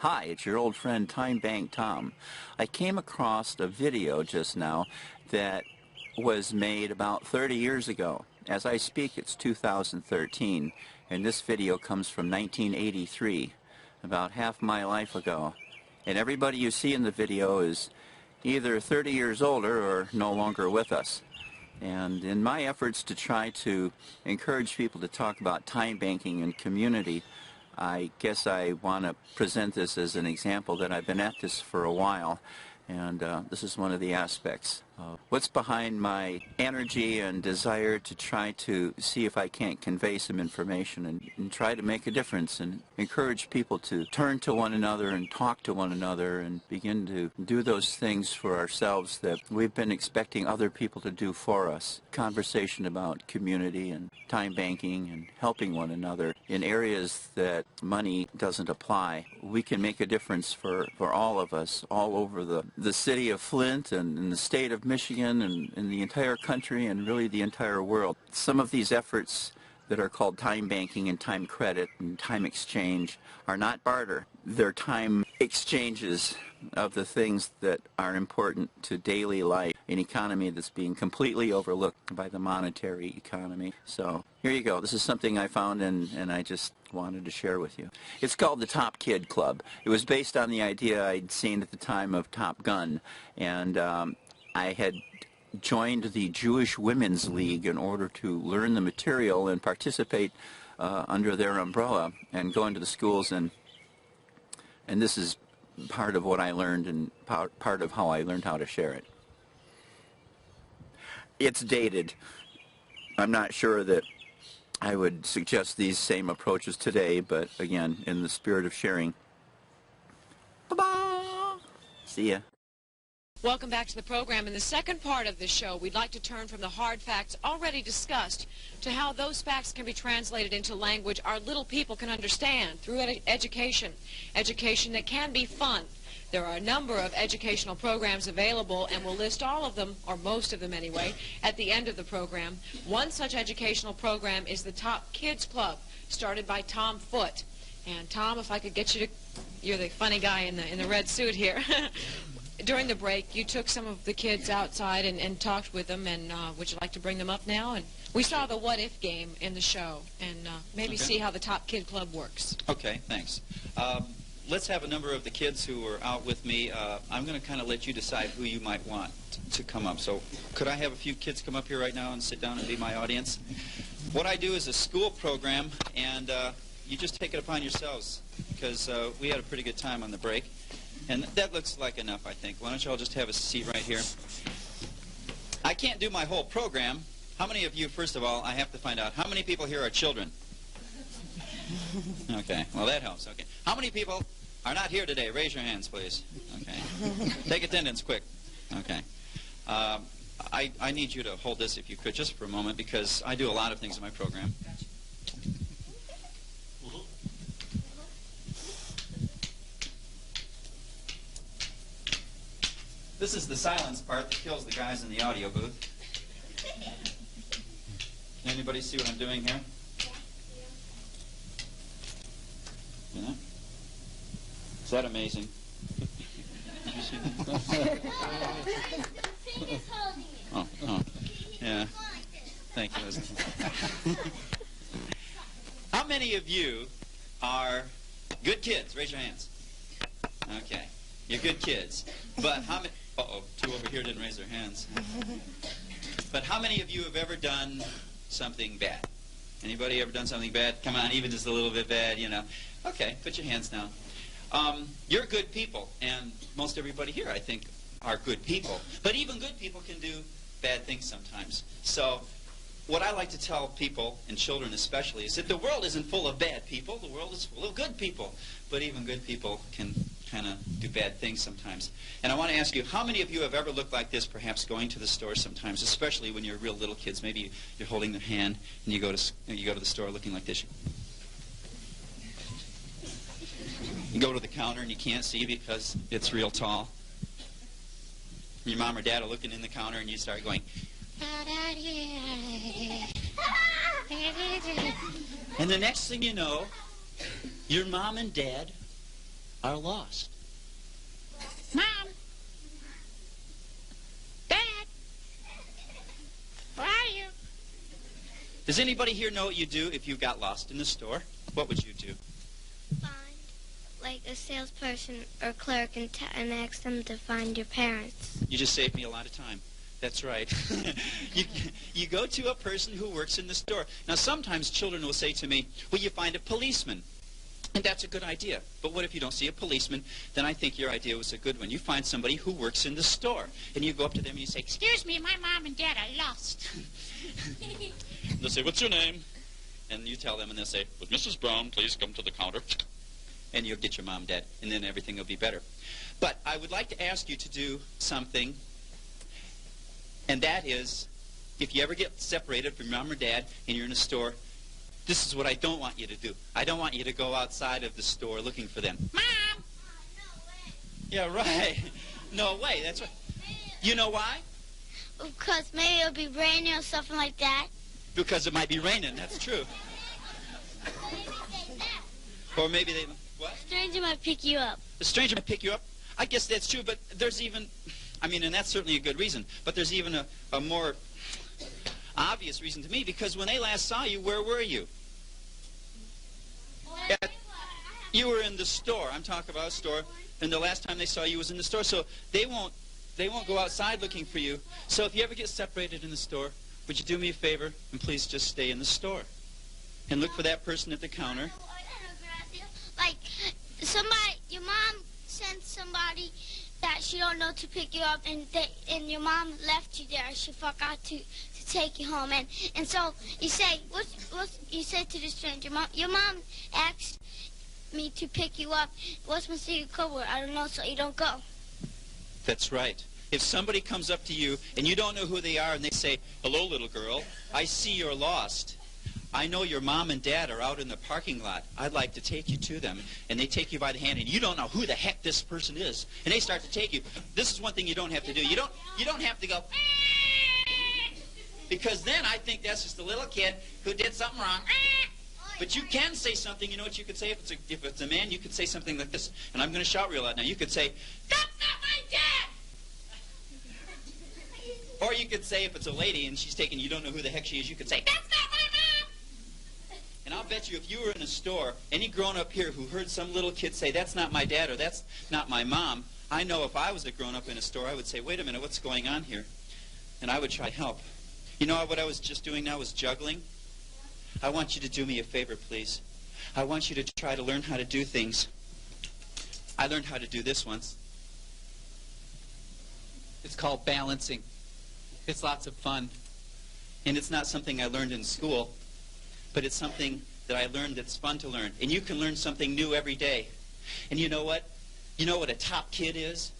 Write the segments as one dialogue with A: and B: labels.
A: Hi, it's your old friend TimeBank Tom. I came across a video just now that was made about 30 years ago. As I speak, it's 2013, and this video comes from 1983, about half my life ago. And everybody you see in the video is either 30 years older or no longer with us. And in my efforts to try to encourage people to talk about time banking and community, I guess I want to present this as an example that I've been at this for a while, and this is one of the aspects. What's behind my energy and desire to try to see if I can't convey some information and try to make a difference and encourage people to turn to one another and talk to one another and begin to do those things for ourselves that we've been expecting other people to do for us. Conversation about community and time banking and helping one another in areas that money doesn't apply. We can make a difference for all of us all over the city of Flint and in the state of Michigan and in the entire country and really the entire world. Some of these efforts that are called time banking and time credit and time exchange are not barter. They're time exchanges of the things that are important to daily life, an economy that's being completely overlooked by the monetary economy. So here you go. This is something I found and I just wanted to share with you. It's called the Top Kid Club. It was based on the idea I'd seen at the time of Top Gun, and I had joined the Jewish Women's League in order to learn the material and participate under their umbrella and go into the schools, and this is part of what I learned and part of how I learned how to share it. It's dated. I'm not sure that I would suggest these same approaches today, but again, in the spirit of sharing. Bye-bye! See ya.
B: Welcome back to the program. In the second part of the show, we'd like to turn from the hard facts already discussed to how those facts can be translated into language our little people can understand through education that can be fun. There are a number of educational programs available, and we'll list all of them, or most of them anyway, at the end of the program. One such educational program is the Top Kids Club, started by Tom Foote. And Tom, if I could get you to, you're the funny guy in the red suit here. During the break, you took some of the kids outside and talked with them, and would you like to bring them up now? And we saw the What If game in the show, and maybe see how the Top Kid Club works.
C: Okay, thanks. Let's have a number of the kids who are out with me. I'm going to kind of let you decide who you might want to come up. So could I have a few kids come up here right now and sit down and be my audience? What I do is a school program, and you just take it upon yourselves, because we had a pretty good time on the break. And that looks like enough, I think. Why don't you all just have a seat right here? I can't do my whole program. How many of you, first of all, I have to find out, how many people here are children? Okay, well that helps, okay. How many people are not here today? Raise your hands, please. Okay. Take attendance, quick. Okay. I need you to hold this, if you could, just for a moment, because I do a lot of things in my program. This is the silence part that kills the guys in the audio booth. Can anybody see what I'm doing here? Yeah? Is that amazing? Did you see that? Oh, yeah. Thank you. How many of you are good kids? Raise your hands. Okay. You're good kids. But how many... Uh-oh, two over here didn't raise their hands. But how many of you have ever done something bad? Anybody ever done something bad? Come on, even just a little bit bad, you know. Okay, put your hands down. You're good people, and most everybody here, I think, are good people. But even good people can do bad things sometimes. So what I like to tell people, and children especially, is that the world isn't full of bad people. The world is full of good people. But even good people can kind of do bad things sometimes. And I want to ask you, how many of you have ever looked like this, perhaps going to the store sometimes, especially when you're real little kids? Maybe you're holding their hand and you go to the store looking like this. You go to the counter and you can't see because it's real tall. Your mom or dad are looking in the counter and you start going, and the next thing you know, your mom and dad are lost.
D: Mom! Dad! Where are you?
C: Does anybody here know what you do if you got lost in the store? What would you do?
E: Find, like, a salesperson or clerk and ask them to find your parents.
C: You just saved me a lot of time. That's right. you go to a person who works in the store. Now, sometimes children will say to me, "Will you find a policeman?" And that's a good idea. But what if you don't see a policeman? Then I think your idea was a good one. You find somebody who works in the store. And you go up to them and you say,
D: Excuse me, my mom and dad are lost.
C: They'll say, "What's your name?" And you tell them, and they'll say, "Would Mrs. Brown please come to the counter?" And you'll get your mom and dad, and then everything will be better. But I would like to ask you to do something, and that is, if you ever get separated from mom or dad and you're in a store, this is what I don't want you to do. I don't want you to go outside of the store looking for them.
D: Mom!
C: Yeah, right. No way. That's right. You know why?
E: Because maybe it'll be raining or something like that.
C: Because it might be raining. That's true. Or maybe they... What?
E: A stranger might pick you up.
C: The stranger might pick you up. I guess that's true, but there's even... I mean, and that's certainly a good reason. But there's even a more obvious reason to me, because when they last saw you, where were you? You were in the store. I'm talking about a store. And the last time they saw you was in the store. So they won't go outside looking for you. So if you ever get separated in the store, would you do me a favor and please just stay in the store and look for that person at the counter?
E: Like, your mom sent somebody that she don't know to pick you up, and your mom left you there. She forgot to take you home, and so you say, you said to the stranger, your mom asked me to pick you up. What's my secret code word? I don't know, so you don't go.
C: That's right. If somebody comes up to you and you don't know who they are and they say, "Hello, little girl, I see you're lost. I know your mom and dad are out in the parking lot. I'd like to take you to them." And they take you by the hand and you don't know who the heck this person is. And they start to take you. This is one thing you don't have to do. You don't have to go, because then I think that's just a little kid who did something wrong. But you can say something. You know what you could say? If it's a man, you could say something like this. And I'm going to shout real loud now. You could say, "That's not my dad!" Or you could say, if it's a lady and she's taken, you don't know who the heck she is, you could say, "That's not my mom!" And I'll bet you if you were in a store, any grown-up here who heard some little kid say, "That's not my dad," or "That's not my mom," I know if I was a grown-up in a store, I would say, "Wait a minute, what's going on here?" And I would try to help. You know what I was just doing now was juggling? I want you to do me a favor, please. I want you to try to learn how to do things. I learned how to do this once. It's called balancing. It's lots of fun. And it's not something I learned in school, but it's something that I learned that's fun to learn. And you can learn something new every day. And you know what? You know what a top kid is?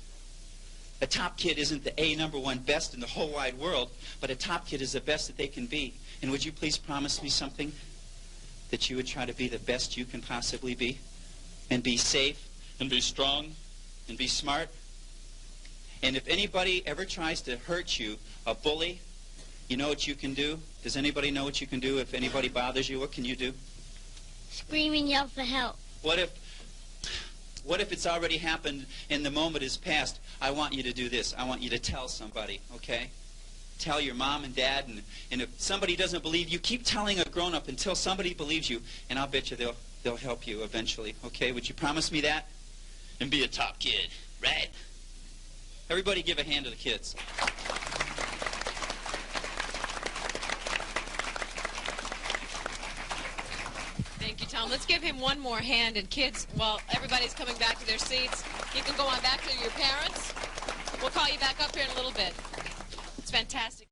C: A top kid isn't the #1 best in the whole wide world, but a top kid is the best that they can be. And would you please promise me something? That you would try to be the best you can possibly be? And be safe, and be strong, and be smart? And if anybody ever tries to hurt you, a bully, you know what you can do? Does anybody know what you can do if anybody bothers you? What can you do?
E: Scream and yell for help.
C: What if it's already happened and the moment is past? I want you to do this. I want you to tell somebody, okay? Tell your mom and dad, and if somebody doesn't believe you, keep telling a grown-up until somebody believes you, and I'll bet you they'll help you eventually, okay? Would you promise me that? And be a top kid, right? Everybody give a hand to the kids.
B: Thank you, Tom. Let's give him one more hand. And kids, while everybody's coming back to their seats, you can go on back to your parents. We'll call you back up here in a little bit. It's fantastic.